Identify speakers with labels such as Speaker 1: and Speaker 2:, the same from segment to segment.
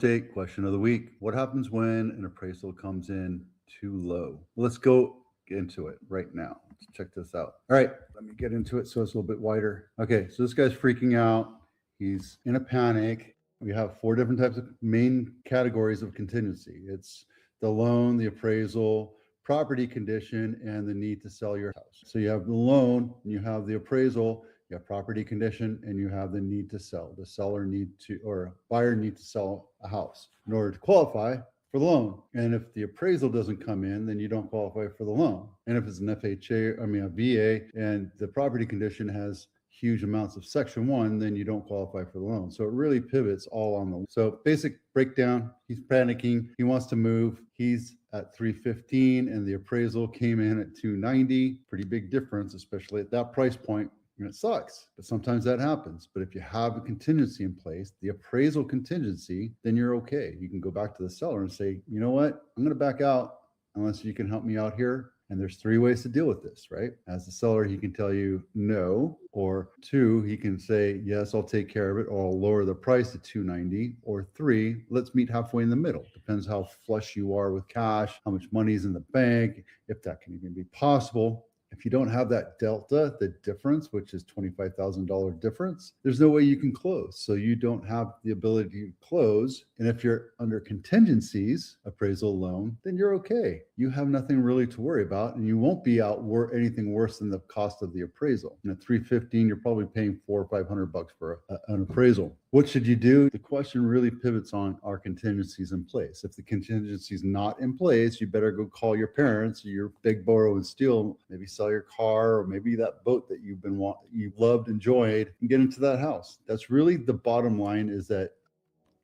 Speaker 1: Date question of the week. What happens when an appraisal comes in too low? Let's go into it right now. Let's check this out. All right, let me get into it so it's a little bit wider. Okay, so this guy's freaking out. He's in a panic. We have four different types of main categories of contingency. It's the loan, the appraisal, property condition, and the need to sell your house. So you have the loan, you have the appraisal, you have property condition, and you have the need to sell. The seller need to, or a buyer need to sell a house in order to qualify for the loan. And if the appraisal doesn't come in, then you don't qualify for the loan. And if it's an a VA, and the property condition has huge amounts of section 1, then you don't qualify for the loan. So it really pivots all on the. So basic breakdown, he's panicking, he wants to move, he's at 315 and the appraisal came in at 290. Pretty big difference, especially at that price point. And it sucks, but sometimes that happens. But if you have a contingency in place, the appraisal contingency, then you're okay. You can go back to the seller and say, you know what, I'm going to back out unless you can help me out here. And there's three ways to deal with this, right? As the seller, he can tell you no, or two, he can say, yes, I'll take care of it, or I'll lower the price to 290, or three, let's meet halfway in the middle. Depends how flush you are with cash, how much money is in the bank, if that can even be possible. If you don't have that delta, the difference, which is $25,000 difference, there's no way you can close. So you don't have the ability to close. And if you're under contingencies, appraisal loan, then you're okay. You have nothing really to worry about, and you won't be out anything worse than the cost of the appraisal. And at 315, you're probably paying $400 or $500 for an appraisal. What should you do? The question really pivots on, are contingencies in place? If the contingency is not in place, you better go call your parents, or your big borrow and steal, maybe sell your car, or maybe that boat that you've loved, enjoyed, and get into that house. That's really the bottom line, is that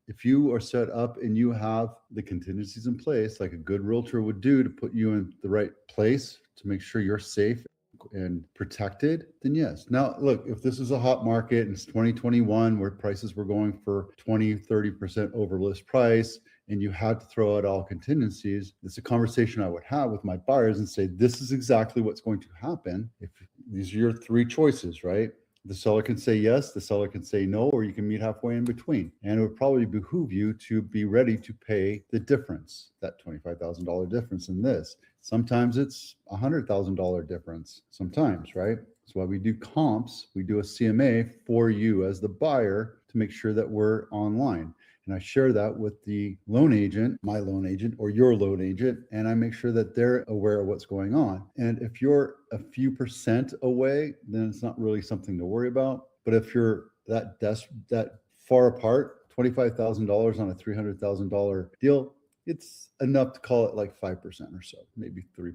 Speaker 1: if you are set up and you have the contingencies in place, like a good realtor would do to put you in the right place to make sure you're safe and protected, then yes. Now, look, if this is a hot market and it's 2021 where prices were going for 20-30% over list price, and you had to throw out all contingencies, it's a conversation I would have with my buyers and say, this is exactly what's going to happen. If these are your three choices, right? The seller can say yes, the seller can say no, or you can meet halfway in between. And it would probably behoove you to be ready to pay the difference, that $25,000 difference in this. Sometimes it's $100,000 difference, sometimes, right? That's why we do comps. We do a CMA for you as the buyer to make sure that we're online. And I share that with the loan agent, my loan agent, or your loan agent, and I make sure that they're aware of what's going on. And if you're a few percent away, then it's not really something to worry about. But if you're that far apart, $25,000 on a $300,000 deal, it's enough to call it like 5% or so, maybe 3%,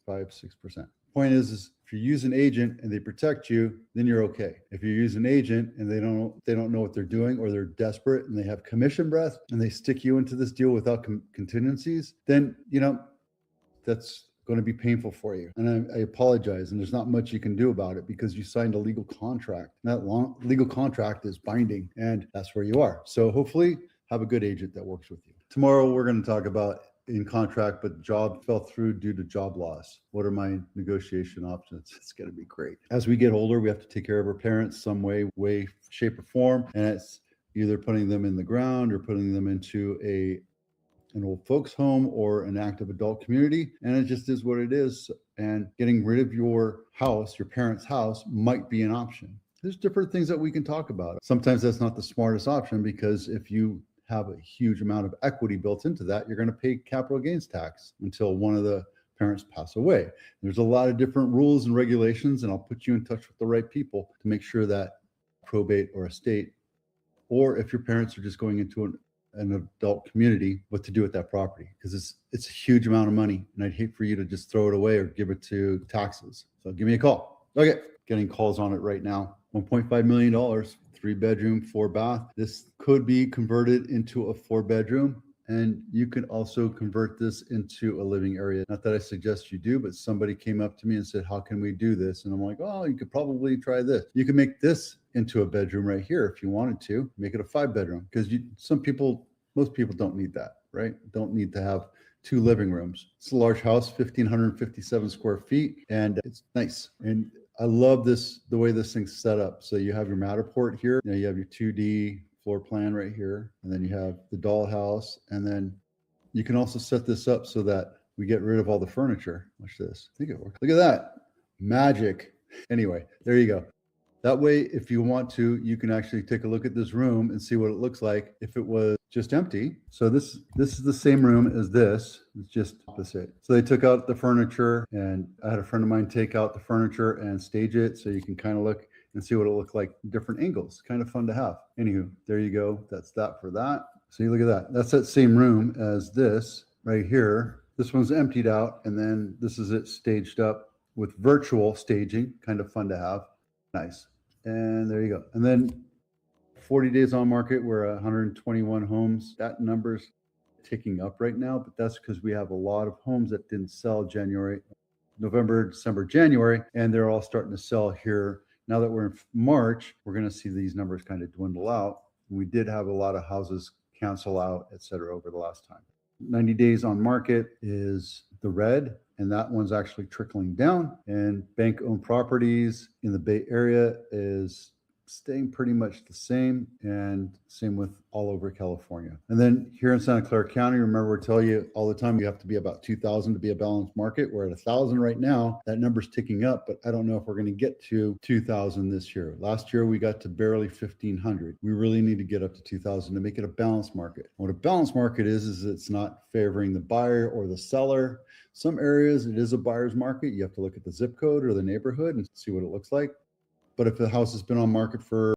Speaker 1: 5-6%. Point is if you use an agent and they protect you, then you're okay. If you use an agent and they don't know what they're doing, or they're desperate and they have commission breath and they stick you into this deal without contingencies, then that's going to be painful for you. And I apologize. And there's not much you can do about it because you signed a legal contract. That legal contract is binding, and that's where you are. So hopefully have a good agent that works with you. Tomorrow we're going to talk about in contract, but job fell through due to job loss. What are my negotiation options? It's going to be great. As we get older, we have to take care of our parents some way, shape, or form. And it's either putting them in the ground or putting them into an old folks home or an active adult community. And it just is what it is. And getting rid of your house, your parents' house, might be an option. There's different things that we can talk about. Sometimes that's not the smartest option, because if you have a huge amount of equity built into that, you're going to pay capital gains tax until one of the parents pass away. There's a lot of different rules and regulations, and I'll put you in touch with the right people to make sure that probate or estate, or if your parents are just going into an adult community, what to do with that property, because it's a huge amount of money, and I'd hate for you to just throw it away or give it to taxes. So give me a call. Okay, getting calls on it right now. $1.5 million, 3-bedroom, 4-bath. This could be converted into a 4-bedroom, and you can also convert this into a living area. Not that I suggest you do, but somebody came up to me and said, how can we do this? And I'm like, oh, you could probably try this. You can make this into a bedroom right here if you wanted to. Make it a 5-bedroom, because most people don't need that, right? Don't need to have 2 living rooms. It's a large house, 1,557 square feet, and it's nice. And I love the way this thing's set up. So you have your Matterport here. You have your 2D floor plan right here. And then you have the dollhouse. And then you can also set this up so that we get rid of all the furniture. Watch this. I think it works. Look at that. Magic. Anyway, there you go. That way, if you want to, you can actually take a look at this room and see what it looks like if it was just empty. So this is the same room as this. It's just opposite. So they took out the furniture, and I had a friend of mine take out the furniture and stage it so you can kind of look and see what it looked like in different angles. Kind of fun to have. Anywho, there you go. That's that for that. So you look at that. That's that same room as this right here. This one's emptied out, and then this is it staged up with virtual staging. Kind of fun to have. Nice. And there you go. And then 40 days on market, we're 121 homes. That number's ticking up right now, but that's because we have a lot of homes that didn't sell November, December, January, and they're all starting to sell here. Now that we're in March, we're going to see these numbers kind of dwindle out. We did have a lot of houses cancel out, et cetera, over the last time. 90 days on market is the red, and that one's actually trickling down. And bank-owned properties in the Bay Area is staying pretty much the same, and same with all over California. And then here in Santa Clara County, remember we tell you all the time you have to be about 2,000 to be a balanced market. We're at 1,000 right now. That number's ticking up, but I don't know if we're going to get to 2,000 this year. Last year we got to barely 1,500. We really need to get up to 2,000 to make it a balanced market. What a balanced market is it's not favoring the buyer or the seller. Some areas it is a buyer's market. You have to look at the zip code or the neighborhood and see what it looks like. But if the house has been on market for